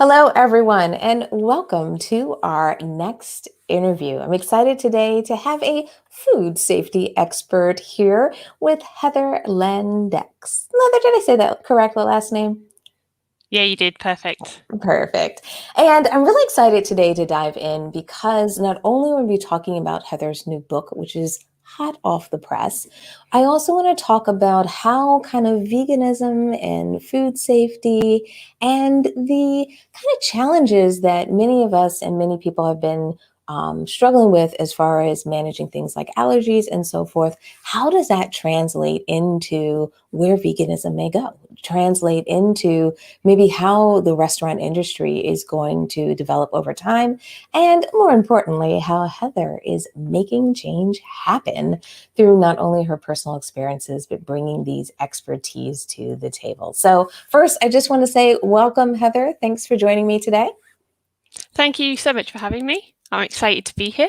Hello, everyone, and welcome to our next interview. I'm excited today to have a food safety expert here with Heather Landex. Heather, did I say that correct, the last name? Yeah, you did. Perfect. Perfect. And I'm really excited today to dive in because not only will we be talking about Heather's new book, which is hot off the press, I also want to talk about how kind of veganism and food safety and the kind of challenges that many of us and many people have been struggling with as far as managing things like allergies and so forth. How does that translate into where veganism may go? Translate into maybe how the restaurant industry is going to develop over time, and more importantly, how Heather is making change happen through not only her personal experiences, but bringing these expertise to the table. So, first, I just want to say welcome, Heather. Thanks for joining me today. Thank you so much for having me. I'm excited to be here.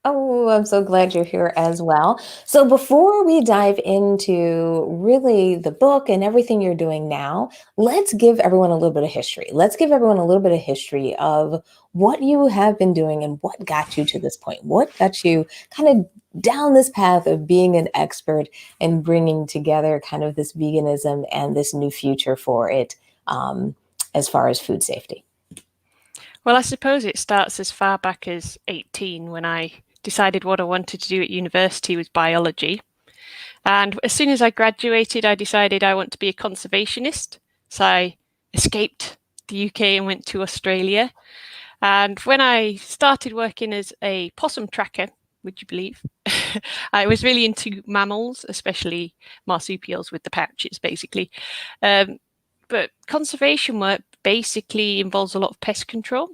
Oh, I'm so glad you're here as well. So, before we dive into really the book and everything you're doing now, let's give everyone a little bit of history. Let's give everyone a little bit of history of what you have been doing and what got you to this point. What got you kind of down this path of being an expert and bringing together kind of this veganism and this new future for it as far as food safety? Well, I suppose it starts as far back as 18 when I decided what I wanted to do at university was biology. And as soon as I graduated, I decided I want to be a conservationist. So I escaped the UK and went to Australia. And when I started working as a possum tracker, would you believe? I was really into mammals, especially marsupials with the pouches, basically. Um, but conservation work basically involves a lot of pest control.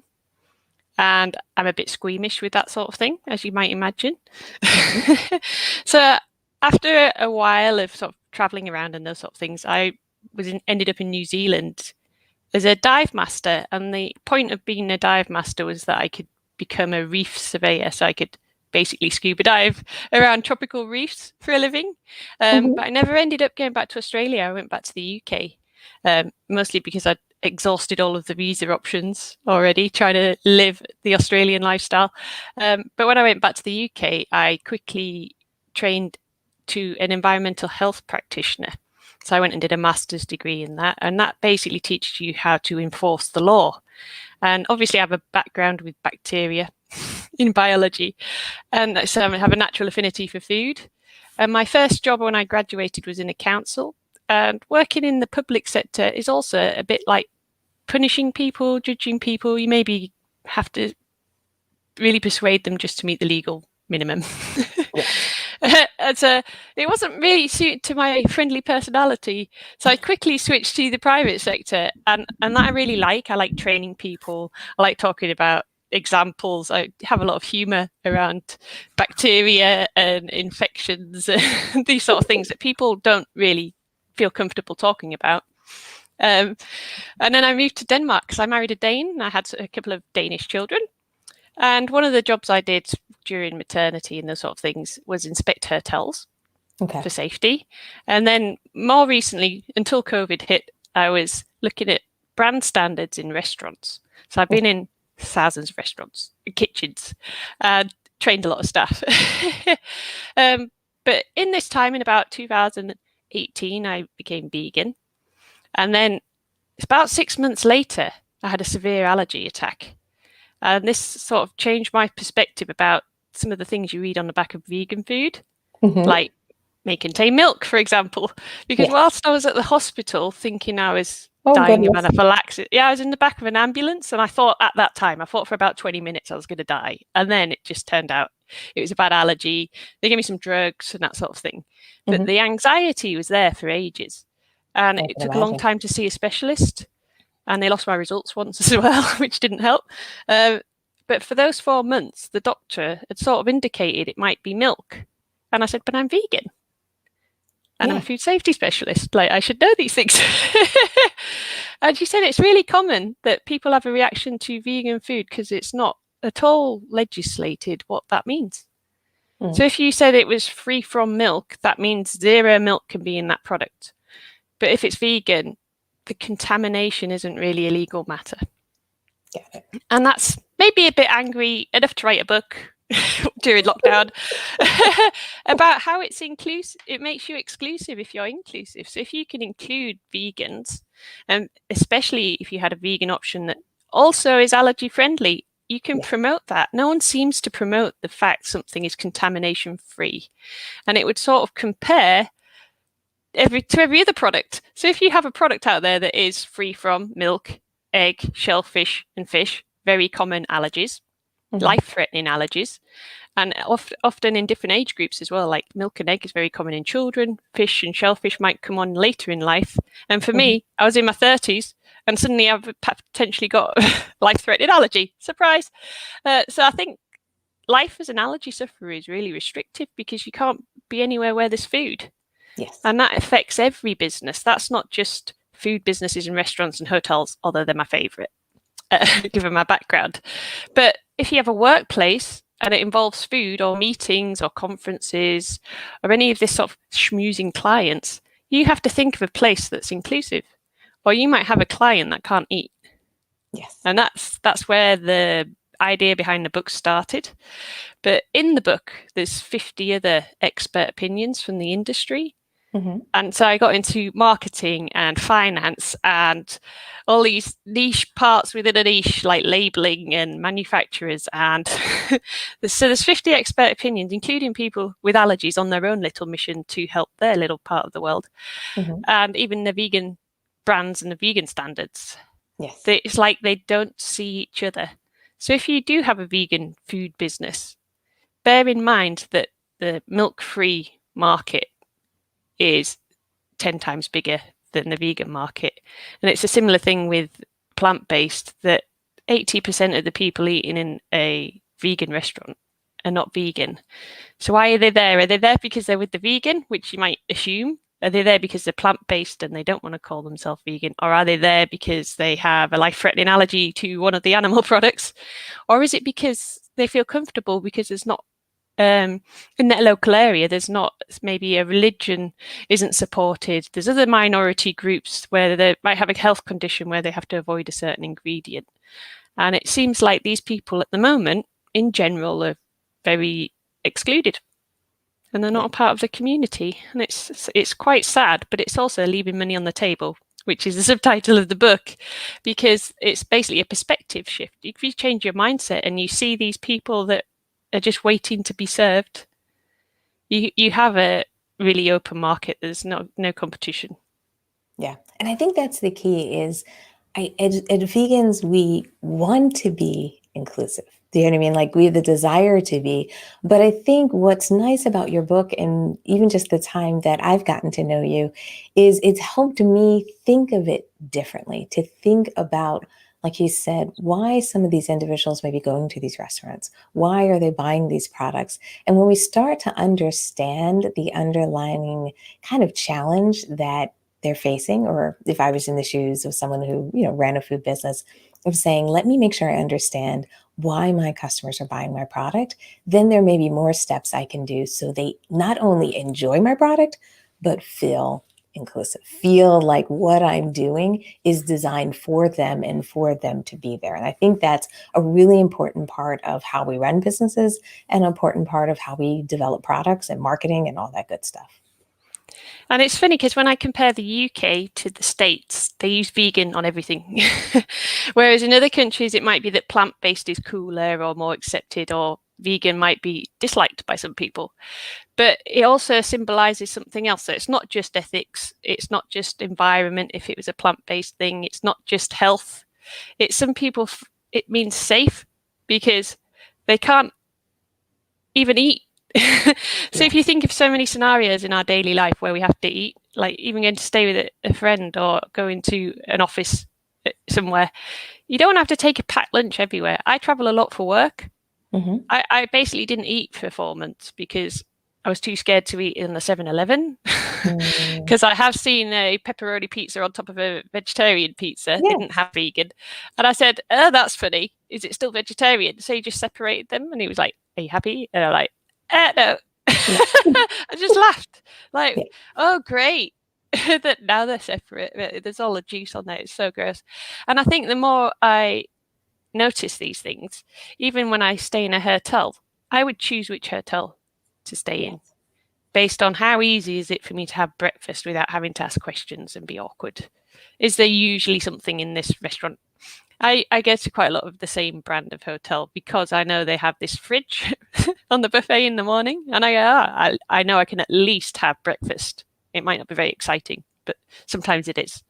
And I'm a bit squeamish with that sort of thing, as you might imagine. Mhm. So after a while of sort of traveling around and those sort of things, ended up in New Zealand as a dive master. And the point of being a dive master was that I could become a reef surveyor, so I could basically scuba dive around tropical reefs for a living. Mhm. But I never ended up going back to Australia. I went back to the UK, mostly because I'd exhausted all of the visa options already, trying to live the Australian lifestyle. But when I went back to the UK, I quickly trained to an environmental health practitioner. So I went and did a master's degree in that, and that basically teaches you how to enforce the law. And obviously, I have a background with bacteria in biology, and so I have a natural affinity for food. And my first job when I graduated was in a council. And working in the public sector is also a bit like punishing people, judging people. You maybe have to really persuade them just to meet the legal minimum. Yes. and so it wasn't really suited to my friendly personality. So I quickly switched to the private sector, and that I really like. I like training people. I like talking about examples. I have a lot of humor around bacteria and infections and these sort of things that people don't really feel comfortable talking about. Um, and then I moved to Denmark because I married a Dane and I had a couple of Danish children. And one of the jobs I did during maternity and those sort of things was inspect hotels Okay. for safety. And then more recently, until COVID hit, I was looking at brand standards in restaurants. So I've been in thousands of restaurants, kitchens, and trained a lot of staff. um, but in this time, in about 2018, I became vegan. And then about 6 months later, I had a severe allergy attack. And this sort of changed my perspective about some of the things you read on the back of vegan food, Hmm. like may contain milk, for example. Because Yes. whilst I was at the hospital thinking I was Oh, dying of goodness. anaphylaxis, yeah, I was in the back of an ambulance, and I thought at that time, I thought for about 20 minutes I was going to die. And then it just turned out it was a bad allergy. They gave me some drugs and that sort of thing. But Hmm. the anxiety was there for ages. And I it can took a long imagine. time to see a specialist, and they lost my results once as well, which didn't help. Uh, but for those 4 months, the doctor had sort of indicated it might be milk. And I said, but I'm vegan and I'm a Yeah. food safety specialist. Like, I should know these things. And she said it's really common that people have a reaction to vegan food because it's not at all legislated what that means. Mm. So if you said it was free from milk, that means zero milk can be in that product. But if it's vegan, the contamination isn't really a legal matter. Get it. And that's maybe a bit angry enough to write a book during lockdown about how it's inclusive. It makes you exclusive if you're inclusive. So if you can include vegans, and especially if you had a vegan option that also is allergy friendly, you can promote that. No one seems to promote the fact something is contamination free, and it would sort of compare every other product. So if you have a product out there that is free from milk, egg, shellfish, and fish, very common allergies, life-threatening allergies, and often in different age groups as well. Like milk and egg is very common in children. Fish and shellfish might come on later in life. And for me, I was in my 30s, and suddenly I've potentially got life-threatening allergy. Surprise! So I think life as an allergy sufferer is really restrictive because you can't be anywhere where there's food. Yes. And that affects every business. That's not just food businesses and restaurants and hotels, although they're my favourite, given my background. But if you have a workplace and it involves food or meetings or conferences or any of this sort of schmoozing clients, you have to think of a place that's inclusive. Or you might have a client that can't eat. Yes. And that's where the idea behind the book started. But in the book, there's 50 other expert opinions from the industry. And so I got into marketing and finance and all these niche parts within a niche, like labeling and manufacturers. And so there's 50 expert opinions, including people with allergies on their own little mission to help their little part of the world. And even the vegan brands and the vegan standards. Yes. It's like they don't see each other. So if you do have a vegan food business, bear in mind that the milk-free market is 10 times bigger than the vegan market. And it's a similar thing with plant-based, that 80% of the people eating in a vegan restaurant are not vegan. So why are they there? Are they there because they're with the vegan, which you might assume? Are they there because they're plant-based and they don't want to call themselves vegan? Or are they there because they have a life-threatening allergy to one of the animal products? Or is it because they feel comfortable because there's not in that local area, there's not, maybe a religion isn't supported. There's other minority groups where they might have a health condition where they have to avoid a certain ingredient. And it seems like these people at the moment, in general, are very excluded. And they're not a part of the community. And it's quite sad, but it's also leaving money on the table, which is the subtitle of the book, because it's basically a perspective shift. If you change your mindset and you see these people that are just waiting to be served, you have a really open market. There's no competition. Yeah. And I think that's the key is at vegans, we want to be inclusive. Do you know what I mean? Like we have the desire to be. But I think what's nice about your book and even just the time that I've gotten to know you is it's helped me think of it differently, to think about, like you said, why some of these individuals may be going to these restaurants. Why are they buying these products? And when we start to understand the underlying kind of challenge that they're facing, or if I was in the shoes of someone who, ran a food business, of saying, let me make sure I understand why my customers are buying my product, then there may be more steps I can do so they not only enjoy my product, but feel inclusive, feel like what I'm doing is designed for them and for them to be there. And I think that's a really important part of how we run businesses and an important part of how we develop products and marketing and all that good stuff. And it's funny because when I compare the UK to the States, they use vegan on everything. Whereas in other countries, it might be that plant-based is cooler or more accepted, or vegan might be disliked by some people. But it also symbolizes something else. So it's not just ethics. It's not just environment. If it was a plant-based thing, it's not just health. It's some people, it means safe because they can't even eat. So if you think of so many scenarios in our daily life where we have to eat, like even going to stay with a friend or go into an office somewhere, you don't want to have to take a packed lunch everywhere. I travel a lot for work. I basically didn't eat for 4 months because I was too scared to eat in the 7-Eleven. Because I have seen a pepperoni pizza on top of a vegetarian pizza. They didn't have vegan. And I said, oh, that's funny. Is it still vegetarian? So you just separated them? And he was like, are you happy? And I'm like, no. I just laughed. Like, oh, great. That now they're separate. There's all the juice on there. It's so gross. And I think the more I notice these things. Even when I stay in a hotel, I would choose which hotel to stay in Yes. based on how easy is it for me to have breakfast without having to ask questions and be awkward. Is there usually something in this restaurant? I go to quite a lot of the same brand of hotel because I know they have this fridge on the buffet in the morning, and I know I can at least have breakfast. It might not be very exciting, but sometimes it is.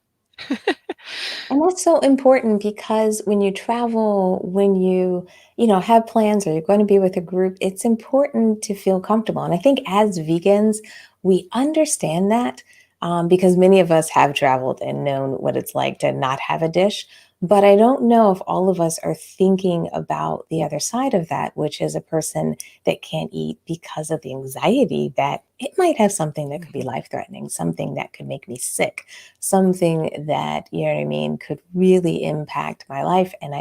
And that's so important because when you travel, when you have plans or you're going to be with a group, it's important to feel comfortable. And I think as vegans, we understand that because many of us have traveled and known what it's like to not have a dish. But I don't know if all of us are thinking about the other side of that, which is a person that can't eat because of the anxiety that it might have something that could be life threatening, something that could make me sick, something that, you know what I mean, could really impact my life. And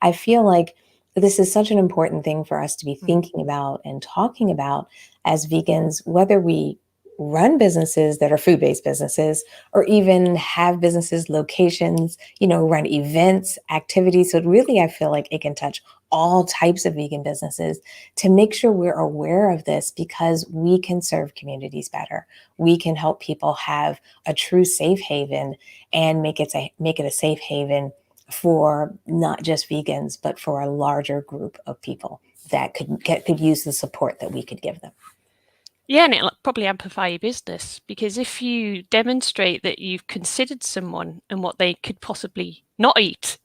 I feel like this is such an important thing for us to be thinking about and talking about as vegans, whether we run businesses that are food-based businesses or even have businesses, locations, run events, activities. So really, I feel like it can touch all types of vegan businesses to make sure we're aware of this because we can serve communities better. We can help people have a true safe haven and make it a safe haven for not just vegans, but for a larger group of people that could use the support that we could give them. Yeah, and it'll probably amplify your business because if you demonstrate that you've considered someone and what they could possibly not eat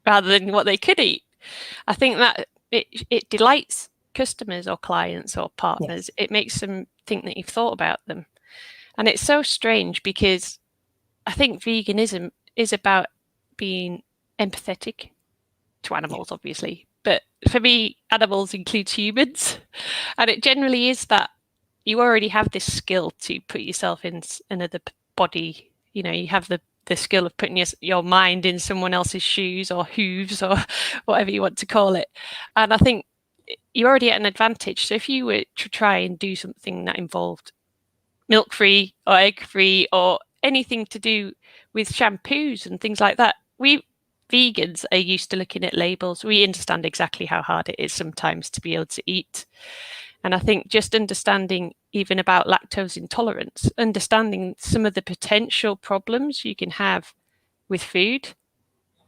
rather than what they could eat, I think that it delights customers or clients or Yes. partners. It makes them think that you've thought about them. And it's so strange because I think veganism is about being empathetic to Yeah. animals, obviously. But for me, animals includes humans. And it generally is that you already have this skill to put yourself in another body. You know, you have the skill of putting your mind in someone else's shoes or hooves or whatever you want to call it. And I think you're already at an advantage. So if you were to try and do something that involved milk free or egg free or anything to do with shampoos and things like that, we vegans are used to looking at labels. We understand exactly how hard it is sometimes to be able to eat. And I think just understanding even about lactose intolerance, understanding some of the potential problems you can have with food,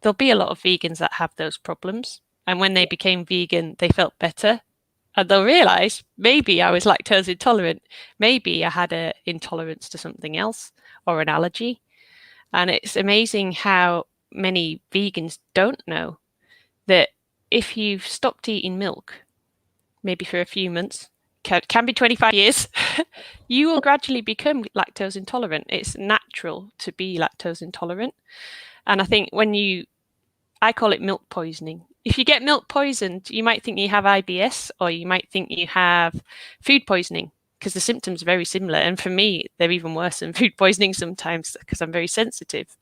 there'll be a lot of vegans that have those problems. And when they became vegan, they felt better. And they'll realize maybe I was lactose intolerant. Maybe I had an intolerance to something else or an allergy. And it's amazing how many vegans don't know that if you've stopped eating milk, maybe for a few months, can be 25 years, you will gradually become lactose intolerant. It's natural to be lactose intolerant. And I think I call it milk poisoning. If you get milk poisoned, you might think you have IBS or you might think you have food poisoning because the symptoms are very similar. And for me, they're even worse than food poisoning sometimes because I'm very sensitive.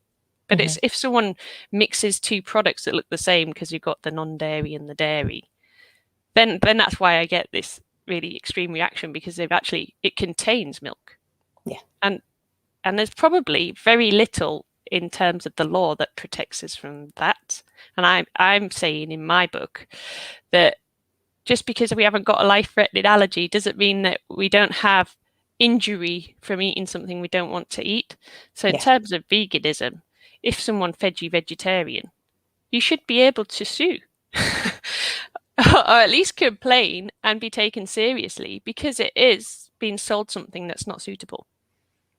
But Mhm. it's if someone mixes two products that look the same because you've got the non-dairy and the dairy, then that's why I get this really extreme reaction because it contains milk. Yeah. And and there's probably very little in terms of the law that protects us from that. And I'm saying in my book that just because we haven't got a life-threatening allergy doesn't mean that we don't have injury from eating something we don't want to eat. So in Yeah. terms of veganism, if someone fed you vegetarian, you should be able to sue. Or at least complain and be taken seriously because it is being sold something that's not suitable.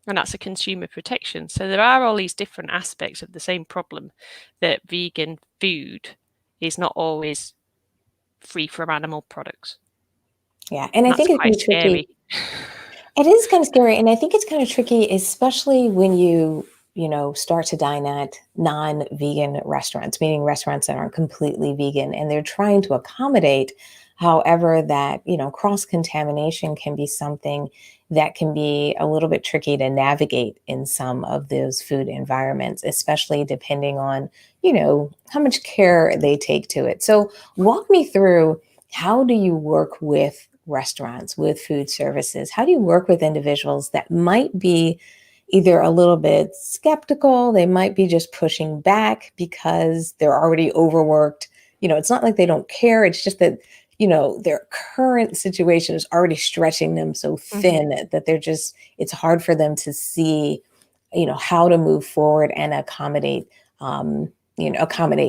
And that's a consumer protection. So there are all these different aspects of the same problem that vegan food is not always free from animal products. Yeah. And I And that's think it can quite be tricky. scary. It is kind of scary. And I think it's kind of tricky, especially when start to dine at non-vegan restaurants, meaning restaurants that aren't completely vegan and they're trying to accommodate. However, that, cross-contamination can be something that can be a little bit tricky to navigate in some of those food environments, especially depending on, how much care they take to it. So walk me through, how do you work with restaurants, with food services? How do you work with individuals that might be either a little bit skeptical, they might be just pushing back because they're already overworked, it's not like they don't care. It's just that, their current situation is already stretching them so Mhm. thin that it's hard for them to see, how to move forward and accommodate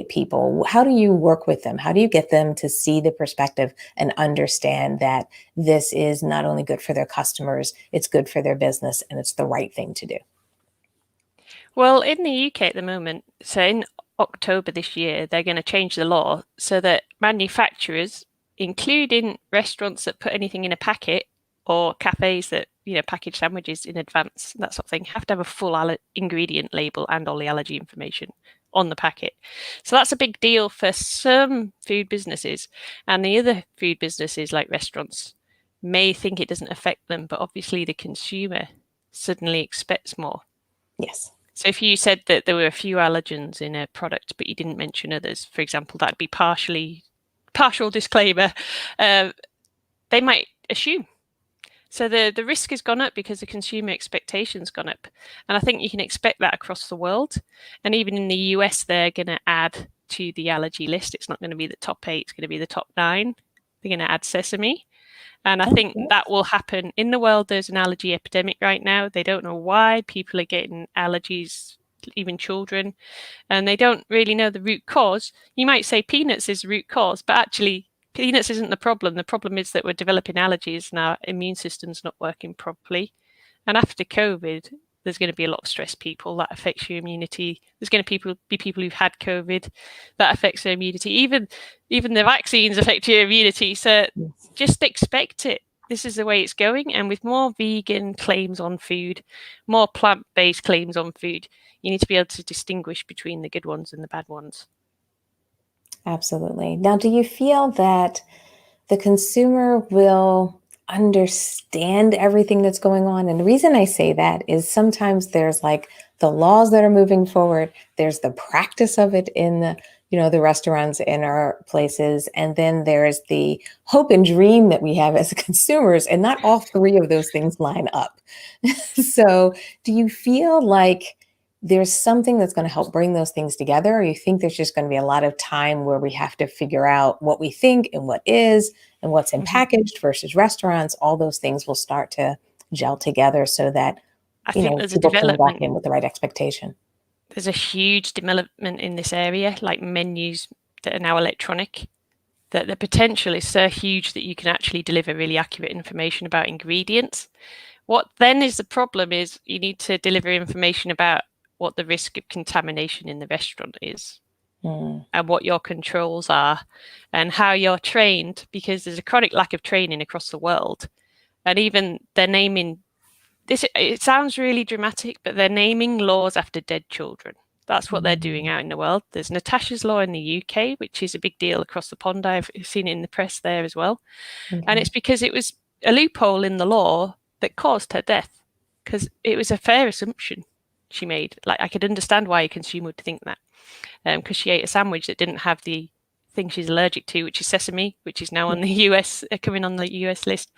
people. How do you work with them? How do you get them to see the perspective and understand that this is not only good for their customers, it's good for their business and it's the right thing to do? Well, in the UK at the moment, so in October this year, they're going to change the law so that manufacturers, including restaurants that put anything in a packet or cafes that package sandwiches in advance, that sort of thing, have to have a full ingredient label and all the allergy information on the packet. So that's a big deal for some food businesses, and the other food businesses like restaurants may think it doesn't affect them, but obviously the consumer suddenly expects more. Yes. So if you said that there were a few allergens in a product, but you didn't mention others, for example, that'd be partial disclaimer. Uh, they might assume. So the risk has gone up because the consumer expectation's gone up, and I think you can expect that across the world. And even in the US, they're going to add to the allergy list. It's not going to be the top 8; it's going to be the top 9. They're going to add sesame. And I Oh, think yes. that will happen in the world. There's an allergy epidemic right now. They don't know why people are getting allergies, even children, and they don't really know the root cause. You might say peanuts is the root cause, but actually, peanuts isn't the problem. The problem is that we're developing allergies and our immune system's not working properly. And after COVID, there's going to be a lot of stressed people that affects your immunity. There's going to be people who've had COVID that affects their immunity. Even the vaccines affect your immunity. So Yes. just expect it. This is the way it's going. And with more vegan claims on food, more plant-based claims on food, you need to be able to distinguish between the good ones and the bad ones. Absolutely. Now, do you feel that the consumer will understand everything that's going on? And the reason I say that is sometimes there's like the laws that are moving forward, there's the practice of it in the restaurants in our places, and then there's the hope and dream that we have as consumers, and not all three of those things line up. So, do you feel like there's something that's going to help bring those things together, or you think there's just going to be a lot of time where we have to figure out what we think and what is and what's in Mhm. packaged versus restaurants? All those things will start to gel together so that I think people can walk in with the right expectation. there's a huge development in this area, like menus that are now electronic, that the potential is so huge that you can actually deliver really accurate information about ingredients. What then is the problem is you need to deliver information about what the risk of contamination in the restaurant is Mm. and what your controls are and how you're trained, because there's a chronic lack of training across the world. And even they're naming this, it sounds really dramatic, but they're naming laws after dead children. That's what they're doing Mm. out in the world. There's Natasha's Law in the UK, which is a big deal across the pond. I've seen it in the press there as well. And Okay. it's because it was a loophole in the law that caused her death, because it was a fair assumption she made. Like, I could understand why a consumer would think that, because she ate a sandwich that didn't have the thing she's allergic to, which is sesame, which is now on the US, coming on the US list.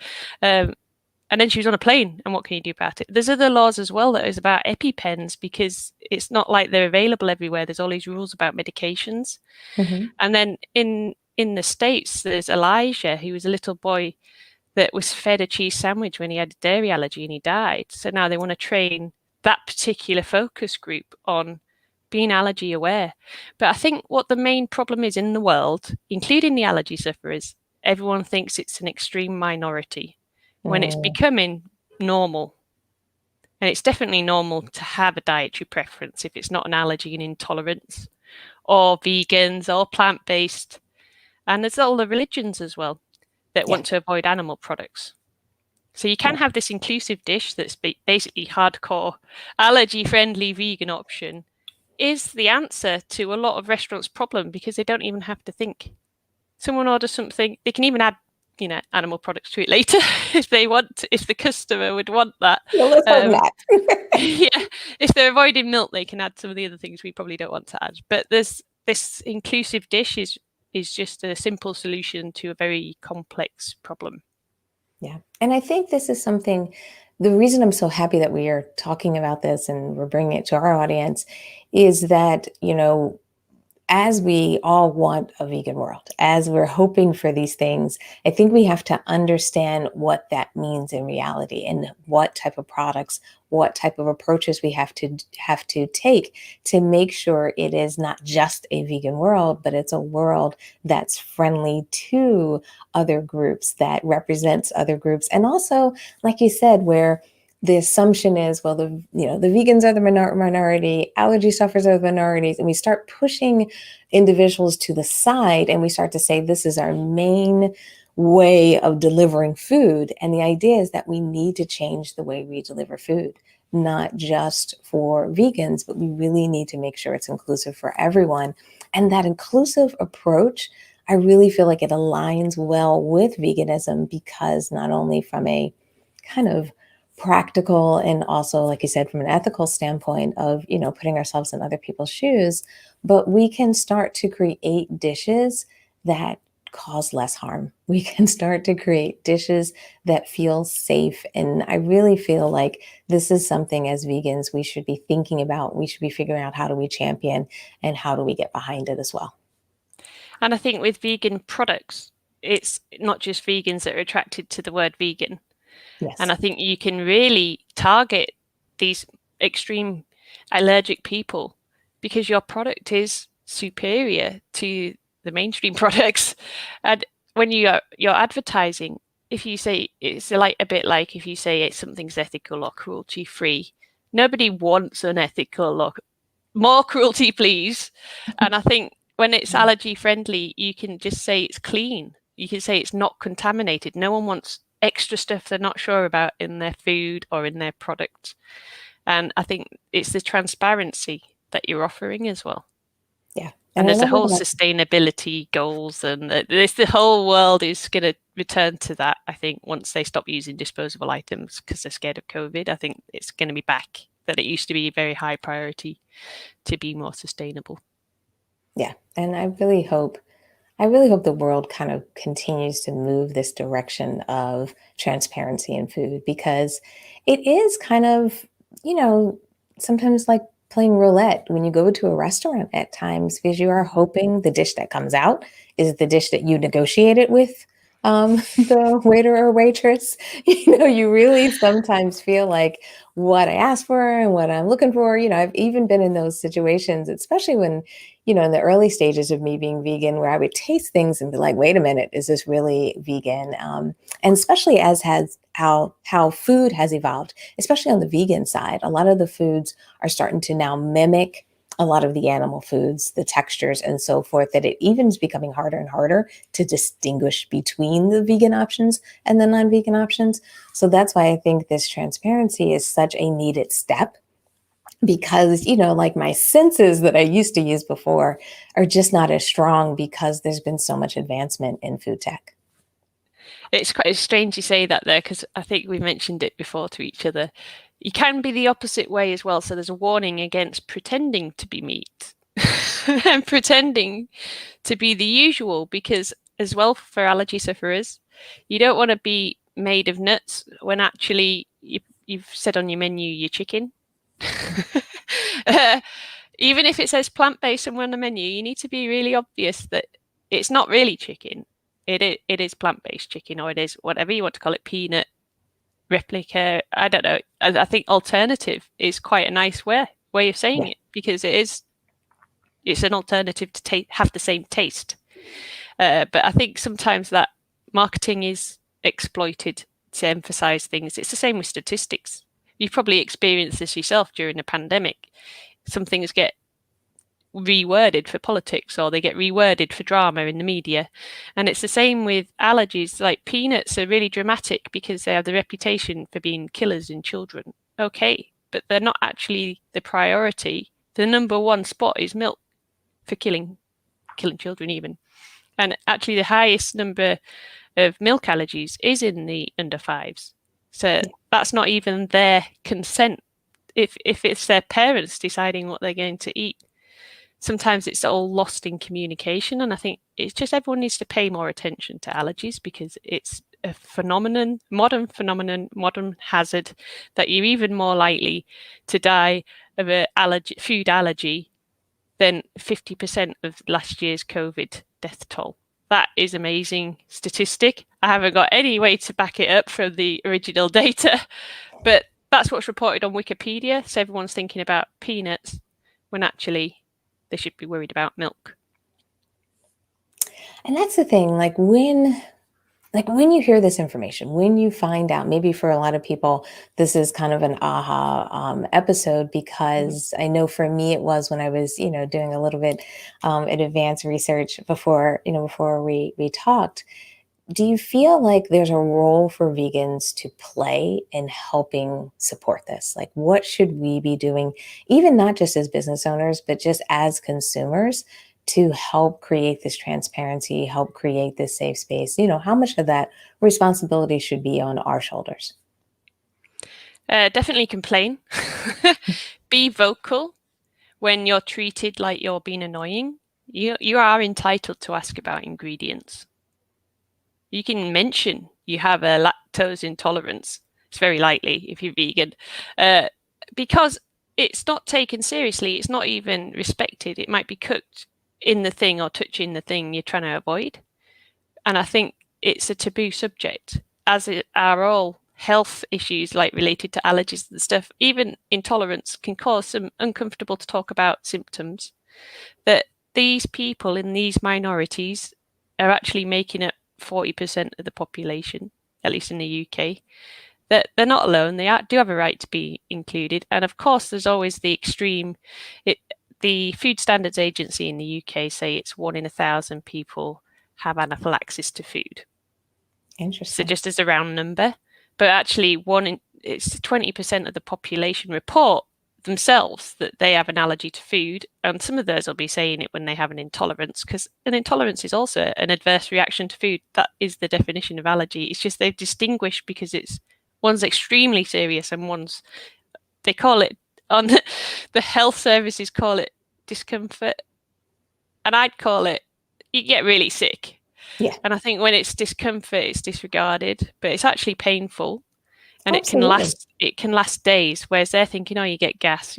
And then she was on a plane, and what can you do about it? There's other laws as well that is about EpiPens, because it's not like they're available everywhere. There's all these rules about medications. Mhm. And then in the States, there's Elijah, who was a little boy that was fed a cheese sandwich when he had a dairy allergy and he died. So now they want to train that particular focus group on being allergy aware. But I think what the main problem is in the world, including the allergy sufferers, everyone thinks it's an extreme minority when it's Mm. becoming normal. And it's definitely normal to have a dietary preference if it's not an allergy and intolerance, or vegans, or plant based. And there's all the religions as well that Yeah. want to avoid animal products. So you can Yeah. have this inclusive dish that's basically hardcore, allergy-friendly vegan option is the answer to a lot of restaurants' problem, because they don't even have to think. Someone orders something, they can even add, animal products to it later if they want, if the customer would want that. Well, let's hope Um, not. yeah, if they're avoiding milk, they can add some of the other things we probably don't want to add. But this inclusive dish is just a simple solution to a very complex problem. Yeah. And I think this is something, the reason I'm so happy that we are talking about this and we're bringing it to our audience is that, as we all want a vegan world, as we're hoping for these things, I think we have to understand what that means in reality and what type of products, what type of approaches we have to take to make sure it is not just a vegan world, but it's a world that's friendly to other groups, that represents other groups. And also, like you said, where the assumption is, well, the vegans are the minority, allergy sufferers are the minorities, and we start pushing individuals to the side, and we start to say this is our main way of delivering food. And the idea is that we need to change the way we deliver food, not just for vegans, but we really need to make sure it's inclusive for everyone. And that inclusive approach, I really feel like it aligns well with veganism, because not only from a kind of practical and also, like you said, from an ethical standpoint of, putting ourselves in other people's shoes, but we can start to create dishes that cause less harm. We can start to create dishes that feel safe. And I really feel like this is something as vegans we should be thinking about. We should be figuring out, how do we champion and how do we get behind it as well. And I think with vegan products, it's not just vegans that are attracted to the word vegan. And Yes. I think you can really target these extreme allergic people because your product is superior to the mainstream products. And when you're advertising, if you say it's like a bit like if you say it's something's ethical or cruelty free, nobody wants unethical or more cruelty, please. And I think when it's allergy friendly, you can just say it's clean. You can say it's not contaminated. No one wants extra stuff they're not sure about in their food or in their product. And I think it's the transparency that you're offering as well. Yeah. And And I there's a love whole that. sustainability goals, and the whole world is going to return to that. I think once they stop using disposable items because they're scared of COVID, I think it's going to be back that it used to be a very high priority to be more sustainable. Yeah. And I really hope the world kind of continues to move this direction of transparency in food, because it is kind of, you know, sometimes like playing roulette when you go to a restaurant at times, because you are hoping the dish that comes out is the dish that you negotiated with the waiter or waitress. You really sometimes feel like what I asked for and what I'm looking for. I've even been in those situations, especially when, in the early stages of me being vegan, where I would taste things and be like, wait a minute, is this really vegan? And especially as has how food has evolved, especially on the vegan side, a lot of the foods are starting to now mimic a lot of the animal foods, the textures and so forth, that it even is becoming harder and harder to distinguish between the vegan options and the non-vegan options. So that's why I think this transparency is such a needed step, because like my senses that I used to use before are just not as strong, because there's been so much advancement in food tech. It's quite strange you say that there because I think we mentioned it before to each other. You can be the opposite way as well. So there's a warning against pretending to be meat and pretending to be the usual, because as well for allergy sufferers, you don't want to be made of nuts when actually you've said on your menu you're chicken. uh, Even if it says plant-based somewhere on the menu, you need to be really obvious that it's not really chicken. It is plant-based chicken, or it is whatever you want to call it, peanut replica. I don't know. I think alternative is quite a nice way of saying Yeah. it, because it's an alternative to have the same taste. But I think sometimes that marketing is exploited to emphasize things. It's the same with statistics. You've probably experienced this yourself during the pandemic. Some things get reworded for politics, or they get reworded for drama in the media. And it's the same with allergies. Like peanuts are really dramatic because they have the reputation for being killers in children. Okay, but they're not actually the priority. The number one spot is milk for killing children even. And actually the highest number of milk allergies is in the under fives. So Yeah. that's not even their consent. If it's their parents deciding what they're going to eat, sometimes it's all lost in communication. And I think it's just everyone needs to pay more attention to allergies, because it's a phenomenon, modern hazard, that you're even more likely to die of a food allergy than 50% of last year's COVID death toll. That is amazing statistic. I haven't got any way to back it up from the original data, but that's what's reported on Wikipedia. So everyone's thinking about peanuts when actually they should be worried about milk. And that's the thing, like when you hear this information, when you find out, maybe for a lot of people, this is kind of an aha episode, Mhm. because I know for me it was when I was, doing a little bit in advanced research before we talked. Do you feel like there's a role for vegans to play in helping support this? Like, what should we be doing, even not just as business owners, but just as consumers, to help create this transparency, help create this safe space? How much of that responsibility should be on our shoulders? Definitely complain. Be vocal when you're treated like you're being annoying. You are entitled to ask about ingredients. You can mention you have a lactose intolerance. It's very likely if you're vegan, uh, because it's not taken seriously. It's not even respected. It might be cooked in the thing or touching the thing you're trying to avoid. And I think it's a taboo subject, as it are all health issues like related to allergies and stuff. Even intolerance can cause some uncomfortable to talk about symptoms. That these people in these minorities are actually making up 40% of the population, at least in the UK. That they're not alone. They do have a right to be included. And of course, there's always the extreme. It, the Food Standards Agency in the UK say it's 1 in 1,000 people have anaphylaxis to food. So Interesting. just as a round number, but actually it's 20% of the population report themselves that they have an allergy to food, and some of those will be saying it when they have an intolerance, because an intolerance is also an adverse reaction to food. That is the definition of allergy. It's just they've distinguished because it's one's extremely serious and one's they call it on the health services call it discomfort, and I'd call it you get really sick. Yeah, And I think when it's discomfort, it's disregarded, but it's actually painful, and absolutely. it can last days. Whereas they're thinking, oh, you get gas,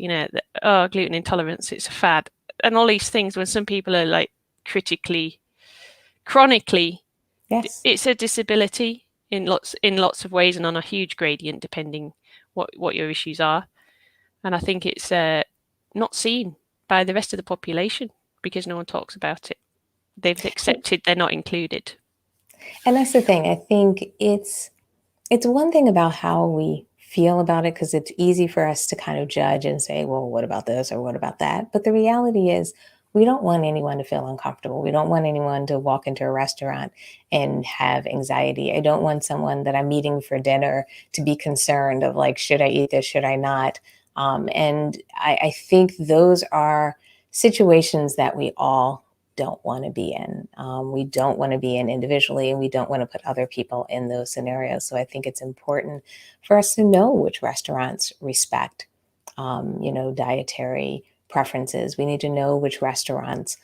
oh, gluten intolerance, it's a fad, and all these things. When some people are like critically, chronically, Yes. it's a disability in lots of ways, and on a huge gradient depending what your issues are. And I think it's not seen by the rest of the population because no one talks about it. They've accepted they're not included. And that's the thing. I think it's one thing about how we feel about it, because it's easy for us to kind of judge and say, well, what about this or what about that? But the reality is, we don't want anyone to feel uncomfortable. We don't want anyone to walk into a restaurant and have anxiety. I don't want someone that I'm meeting for dinner to be concerned of, like, should I eat this? Should I not? And I think those are situations that we all don't want to be in. We don't want to be in individually, and we don't want to put other people in those scenarios. So I think it's important for us to know which restaurants respect, dietary preferences. We need to know which restaurants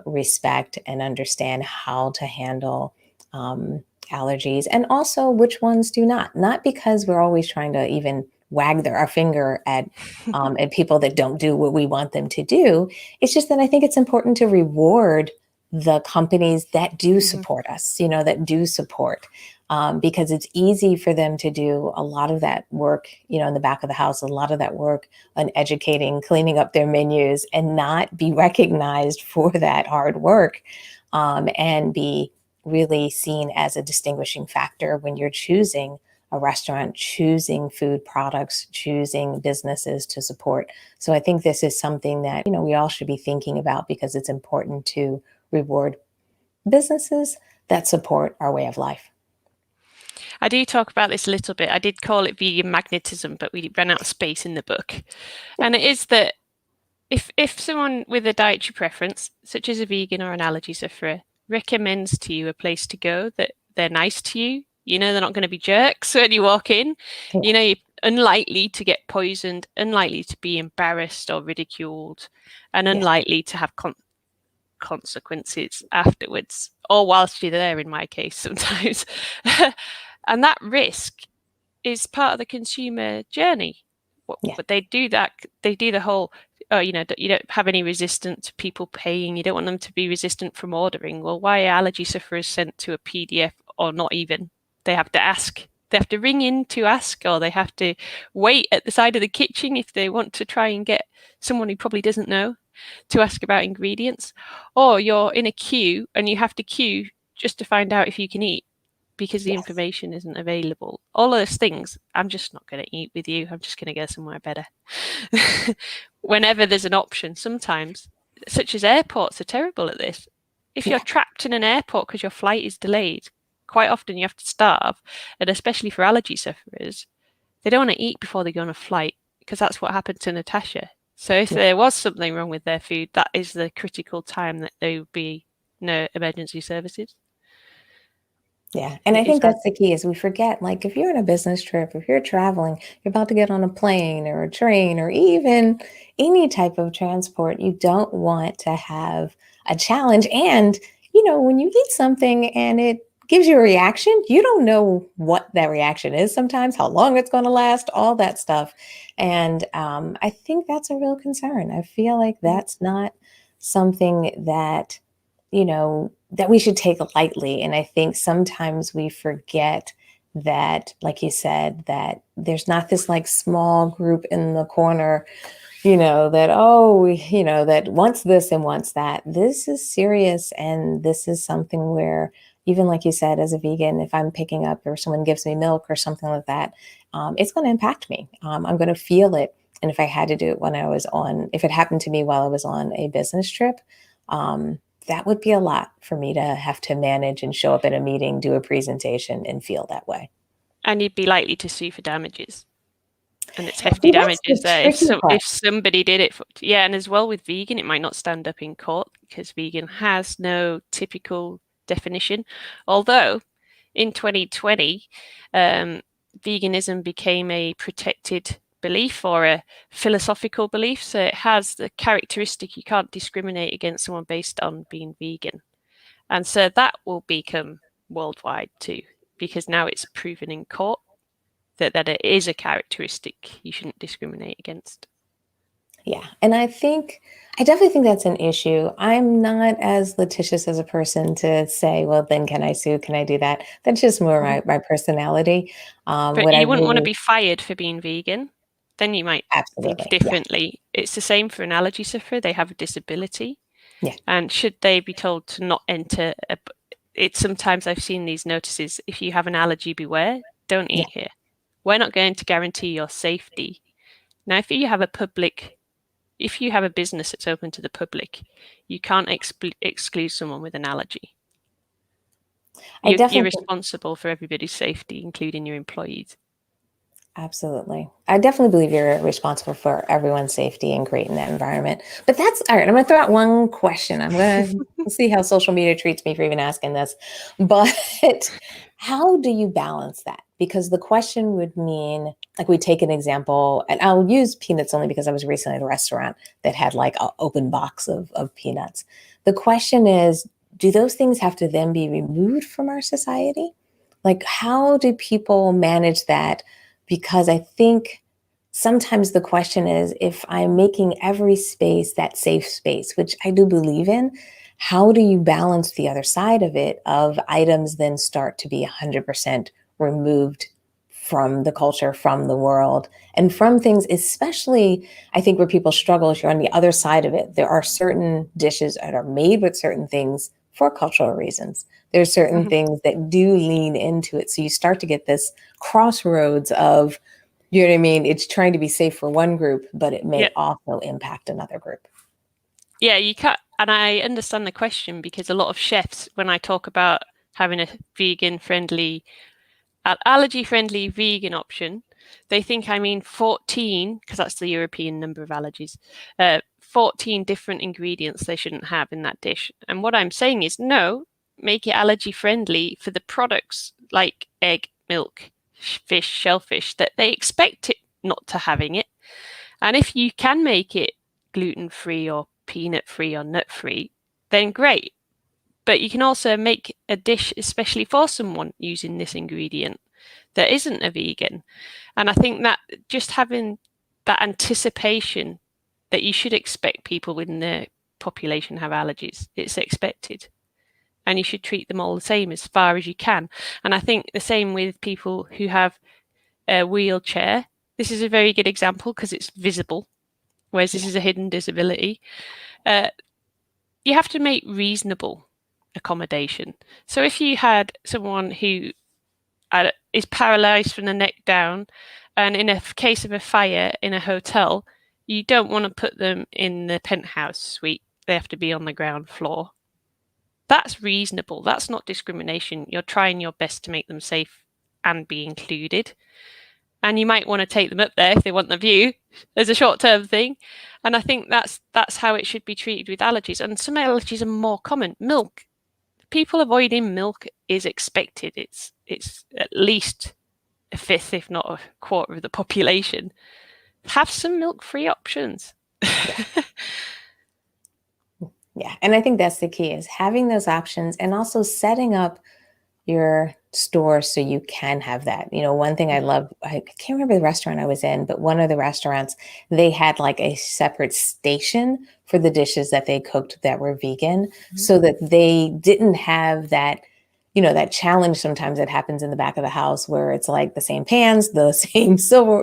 respect and understand how to handle allergies, and also which ones do not. Not because we're always trying to even wag our finger at people that don't do what we want them to do. It's just that I think it's important to reward the companies that do Mhm. support us, that do support, because it's easy for them to do a lot of that work, in the back of the house, a lot of that work on educating, cleaning up their menus, and not be recognized for that hard work, and be really seen as a distinguishing factor when you're choosing a restaurant, choosing food products, choosing businesses to support. So I think this is something that, we all should be thinking about, because it's important to reward businesses that support our way of life. I do talk about this a little bit. I did call it vegan magnetism, but we ran out of space in the book. And it is that if someone with a dietary preference, such as a vegan or an allergy sufferer, recommends to you a place to go that they're nice to you, they're not going to be jerks when you walk in, Yes. you're unlikely to get poisoned, unlikely to be embarrassed or ridiculed, and Yes. unlikely to have consequences afterwards, or whilst you're there, in my case, sometimes. And that risk is part of the consumer journey. Yeah. But they do that, they do the whole oh, you don't have any resistance to people paying. You don't want them to be resistant from ordering. Well, why are allergy sufferers sent to a PDF or not even? They have to ask. They have to ring in to ask, or they have to wait at the side of the kitchen if they want to try and get someone who probably doesn't know to ask about ingredients. Or you're in a queue and you have to queue just to find out if you can eat because the Yes. information isn't available. All of those things, I'm just not going to eat with you. I'm just going to go somewhere better. Whenever there's an option, sometimes, such as airports are terrible at this. If you're Yeah. trapped in an airport because your flight is delayed, quite often you have to starve. And especially for allergy sufferers, they don't want to eat before they go on a flight because that's what happened to Natasha. So if Yeah. there was something wrong with their food, that is the critical time that there would be no emergency services. Yeah. And And I it is think hard. that's the key is we forget, like if you're on a business trip, if you're traveling, you're about to get on a plane or a train or even any type of transport, you don't want to have a challenge. And, when you eat something and it gives you a reaction, you don't know what that reaction is sometimes, how long it's going to last, all that stuff. And I think that's a real concern. I feel like that's not something that we should take lightly. And I think sometimes we forget that, like you said, that there's not this like small group in the corner, that wants this and wants that. This is serious. And this is something where, even like you said, as a vegan, if I'm picking up or someone gives me milk or something like that, it's going to impact me. I'm going to feel it. And if I had to do it if it happened to me while I was on a business trip, um, that would be a lot for me to have to manage and show up at a meeting, do a presentation, and feel that way. And you'd be likely to sue for damages. And it's hefty See, that's damages the there. If tricky some part. if somebody did it yeah, and as well with vegan, it might not stand up in court because vegan has no typical definition. Although in 2020, veganism became a protected belief or a philosophical belief. So it has the characteristic you can't discriminate against someone based on being vegan. And so that will become worldwide too, because now it's proven in court that it is a characteristic you shouldn't discriminate against. Yeah. And I definitely think that's an issue. I'm not as litigious as a person to say, well, then can I sue? Can I do that? That's just more Mhm. my personality. But What I you wouldn't want to really, be fired for being vegan. Then you might think absolutely. Yeah. differently. It's the same for an allergy sufferer. They have a disability. Yeah. And should they be told to not enter it's sometimes I've seen these notices, if you have an allergy, beware, don't Yeah. eat here. We're not going to guarantee your safety. Now, if you have a business that's open to the public, you can't exclude someone with an allergy. I You're definitely responsible for everybody's safety, including your employees. Absolutely. I definitely believe you're responsible for everyone's safety and creating that environment. But that's all right. I'm going to throw out one question. I'm going to see how social media treats me for even asking this. But how do you balance that? Because the question would mean, like, we take an example, and I'll use peanuts only because I was recently at a restaurant that had like an open box of peanuts. The question is, do those things have to then be removed from our society? Like, how do people manage that? Because I think sometimes the question is, if I'm making every space that safe space, which I do believe in, how do you balance the other side of it, of items then start to be 100% removed from the culture, from the world, and from things, especially I think where people struggle is you're on the other side of it. There are certain dishes that are made with certain things for cultural reasons. There's certain Mhm. things that do lean into it. So you start to get this crossroads of, you know what I mean? It's trying to be safe for one group, but it Yeah, may also impact another group. yeah, you can't. And I understand the question because a lot of chefs, when I talk about having a vegan friendly, allergy friendly vegan option, they think I mean 14, because that's the European number of allergies, 14 different ingredients they shouldn't have in that dish. And what I'm saying is no, make it allergy friendly for the products like egg, milk, fish, shellfish that they expect it not to having it. And if you can make it gluten free or peanut free or nut free, then great. But you can also make a dish especially for someone using this ingredient that isn't a vegan. And I think that just having that anticipation that you should expect people within the population have allergies. It's expected. And you should treat them all the same as far as you can. And I think the same with people who have a wheelchair. This is a very good example because it's visible, whereas this is a hidden disability. You have to make reasonable accommodation. So if you had someone who is paralyzed from the neck down, and in a case of a fire in a hotel, you don't want to put them in the penthouse suite. They have to be on the ground floor. That's reasonable. That's not discrimination. You're trying your best to make them safe and be included. And you might want to take them up there if they want the view as a short-term thing. And I think that's how it should be treated with allergies. And some allergies are more common. Milk. People avoiding milk is expected. It's at least a fifth, if not a quarter of the population. Have some milk-free options. Yeah, and I think that's the key, is having those options and also setting up your store so you can have that. One thing I love, I can't remember the restaurant I was in, but one of the restaurants, they had like a separate station for the dishes that they cooked that were vegan, so that they didn't have that, that challenge sometimes that happens in the back of the house where it's like the same pans, the same silver,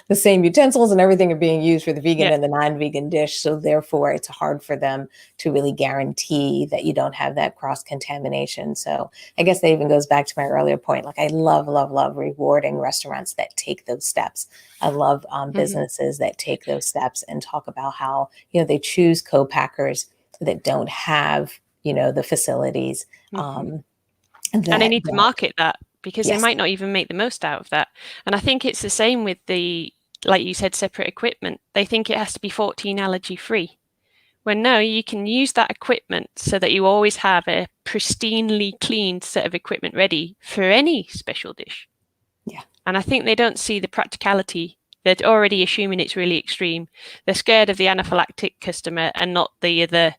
the same utensils and everything are being used for the vegan and the non-vegan dish. So therefore it's hard for them to really guarantee that you don't have that cross contamination. So I guess that even goes back to my earlier point. Like, I love, love, love rewarding restaurants that take those steps. I love businesses that take those steps and talk about how, they choose co-packers that don't have, the facilities. And they need to market that, because they Yes. might not even make the most out of that. And I think it's the same with the, like you said, separate equipment. They think it has to be 14 allergy free. When no, you can use that equipment so that you always have a pristinely cleaned set of equipment ready for any special dish. Yeah. And I think they don't see the practicality. They're already assuming it's really extreme. They're scared of the anaphylactic customer and not the other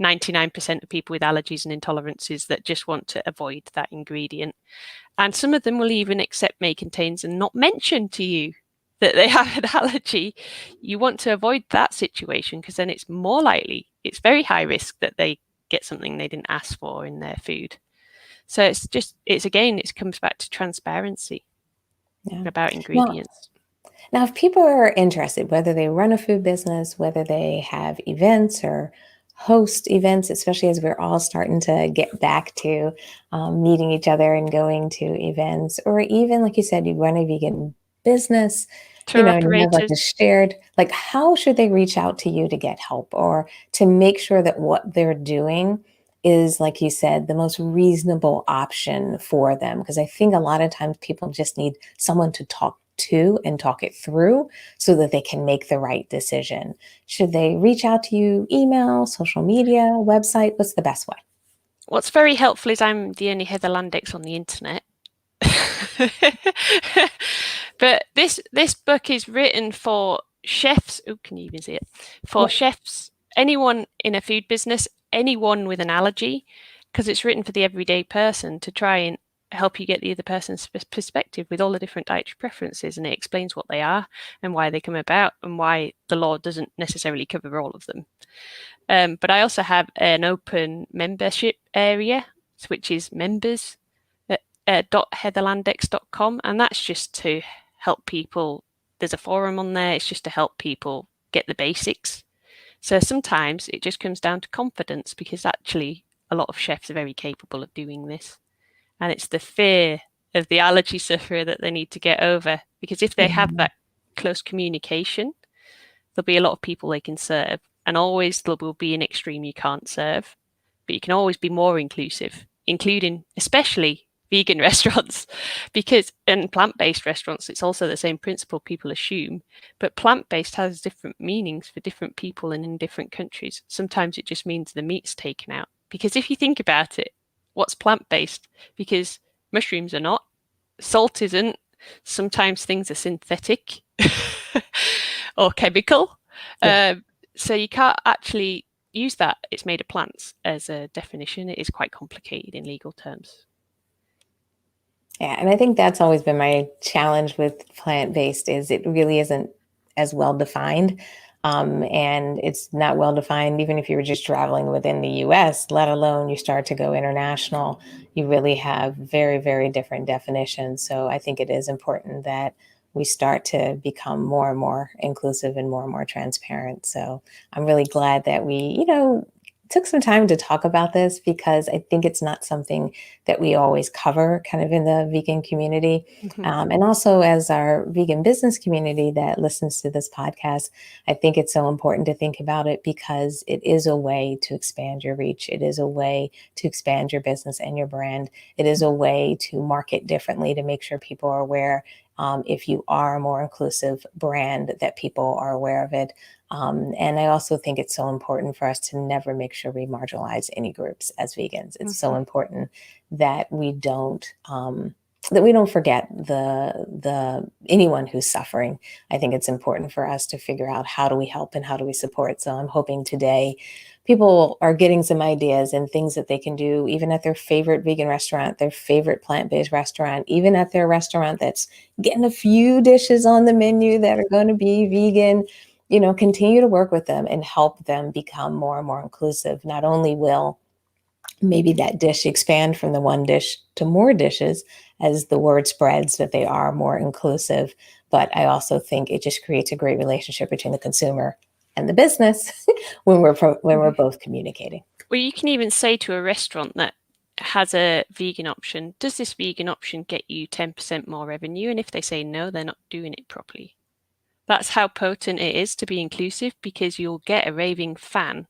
99% of people with allergies and intolerances that just want to avoid that ingredient. And some of them will even accept may contains and not mention to you that they have an allergy. You want to avoid that situation, because then it's more likely, it's very high risk that they get something they didn't ask for in their food. So it comes back to transparency about ingredients. Now, if people are interested, whether they run a food business, whether they have events or host events, especially as we're all starting to get back to meeting each other and going to events, or even, like you said, you run a vegan business, Tour and you have like a operators. shared, like, how should they reach out to you to get help or to make sure that what they're doing is, like you said, the most reasonable option for them? Because I think a lot of times people just need someone to talk to and talk it through so that they can make the right decision. Should they reach out to you, email, social media, website? What's the best way? What's very helpful is I'm the only Heather Landex on the internet. But this book is written for chefs. Oh, can you even see it? For chefs, anyone in a food business, anyone with an allergy, because it's written for the everyday person to try and help you get the other person's perspective with all the different dietary preferences, and it explains what they are and why they come about and why the law doesn't necessarily cover all of them. But I also have an open membership area, which is members .heatherlandex.com, and that's just to help people. There's a forum on there. It's just to help people get the basics. So sometimes it just comes down to confidence, because actually a lot of chefs are very capable of doing this, and it's the fear of the allergy sufferer that they need to get over, because if they have that close communication, there'll be a lot of people they can serve, and always there will be an extreme you can't serve, but you can always be more inclusive, including especially vegan restaurants, because in plant-based restaurants, it's also the same principle people assume, but plant-based has different meanings for different people and in different countries. Sometimes it just means the meat's taken out, because if you think about it, what's plant-based? Because mushrooms are not, salt isn't, sometimes things are synthetic or chemical. So you can't actually use that it's made of plants as a definition. It is quite complicated in legal terms. Yeah, and I think that's always been my challenge with plant-based, is it really isn't as well defined. And it's not well defined, even if you were just traveling within the US, let alone you start to go international. You really have very, very different definitions. So I think it is important that we start to become more and more inclusive and more transparent. So I'm really glad that we, took some time to talk about this because I think it's not something that we always cover kind of in the vegan community. Mhm. And also, as our vegan business community that listens to this podcast, I think it's so important to think about it because it is a way to expand your reach. It is a way to expand your business and your brand. It is a way to market differently to make sure people are aware. If you are a more inclusive brand, that people are aware of it. And I also think it's so important for us to never make sure we marginalize any groups as vegans. It's so Mhm. important that we don't forget the anyone who's suffering. I think it's important for us to figure out how do we help and how do we support. So I'm hoping today people are getting some ideas and things that they can do even at their favorite vegan restaurant, their favorite plant-based restaurant, even at their restaurant that's getting a few dishes on the menu that are going to be vegan. Continue to work with them and help them become more and more inclusive. Not only will maybe that dish expand from the one dish to more dishes as the word spreads that they are more inclusive, but I also think it just creates a great relationship between the consumer and the business when we're Mhm. both communicating. Well, you can even say to a restaurant that has a vegan option, does this vegan option get you 10% more revenue? And if they say no, they're not doing it properly. That's how potent it is to be inclusive because you'll get a raving fan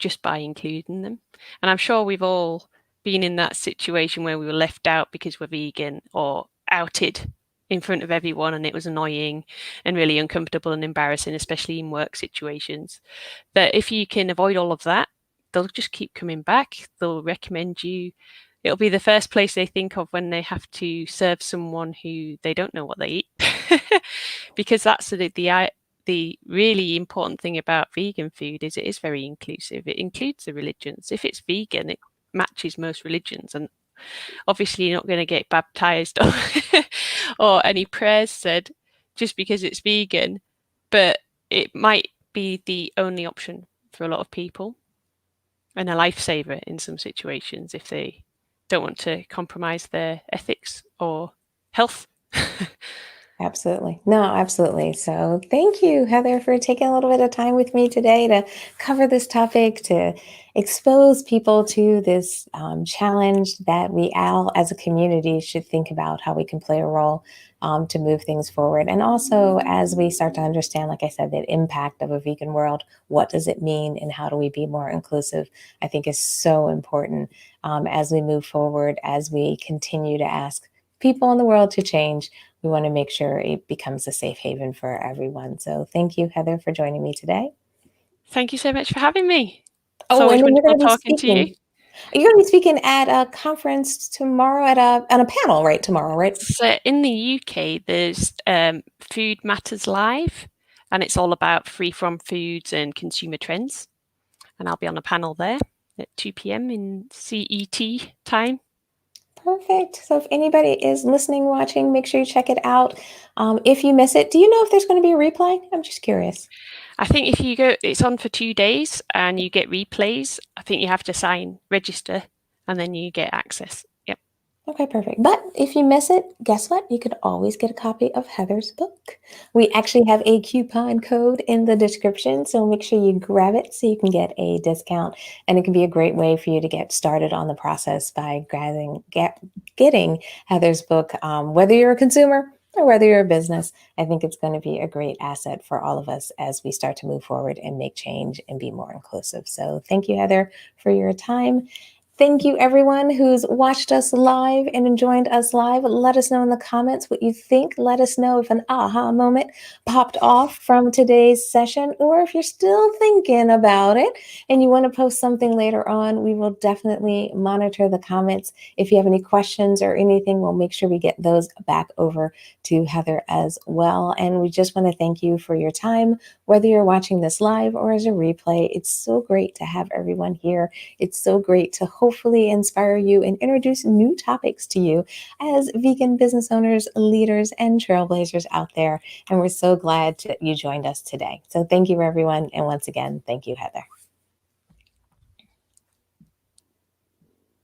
just by including them. And I'm sure we've all been in that situation where we were left out because we're vegan or outed in front of everyone and it was annoying and really uncomfortable and embarrassing, especially in work situations. But if you can avoid all of that, they'll just keep coming back. They'll recommend you. It'll be the first place they think of when they have to serve someone who they don't know what they eat. Because that's the really important thing about vegan food is it is very inclusive. It includes the religions. If it's vegan, it matches most religions, and obviously you're not going to get baptized or any prayers said just because it's vegan, but it might be the only option for a lot of people and a lifesaver in some situations if they don't want to compromise their ethics or health. Absolutely. No, absolutely. So thank you, Heather, for taking a little bit of time with me today to cover this topic, to expose people to this challenge that we all as a community should think about how we can play a role to move things forward. And also, as we start to understand, like I said, the impact of a vegan world, what does it mean and how do we be more inclusive, I think is so important as we move forward, as we continue to ask people in the world to change. We want to make sure it becomes a safe haven for everyone. So thank you, Heather, for joining me today. Thank you so much for having me. It's Oh, always and then you're wonderful going to be talking to you. speaking. You're going to be speaking at a conference tomorrow at a panel, right? Tomorrow, right? So in the UK, there's Food Matters Live, and it's all about free from foods and consumer trends. And I'll be on a panel there at 2 p.m. in CET time. Perfect. So if anybody is listening, watching, make sure you check it out. If you miss it, do you know if there's going to be a replay? I'm just curious. I think if you go, it's on for 2 days and you get replays. I think you have to register, and then you get access. Yep. Okay, perfect. But if you miss it, guess what? You could always get a copy of Heather's book. We actually have a coupon code in the description, so make sure you grab it so you can get a discount. And it can be a great way for you to get started on the process by getting Heather's book, whether you're a consumer or whether you're a business. I think it's going to be a great asset for all of us as we start to move forward and make change and be more inclusive. So thank you, Heather, for your time. Thank you, everyone who's watched us live and joined us live. Let us know in the comments what you think. Let us know if an aha moment popped off from today's session, or if you're still thinking about it and you want to post something later on. We will definitely monitor the comments. If you have any questions or anything, we'll make sure we get those back over to Heather as well. And we just want to thank you for your time, whether you're watching this live or as a replay. It's so great to have everyone here. It's so great to hopefully hopefully inspire you and introduce new topics to you as vegan business owners, leaders, and trailblazers out there. And we're so glad that you joined us today. So thank you, everyone. And once again, thank you, Heather.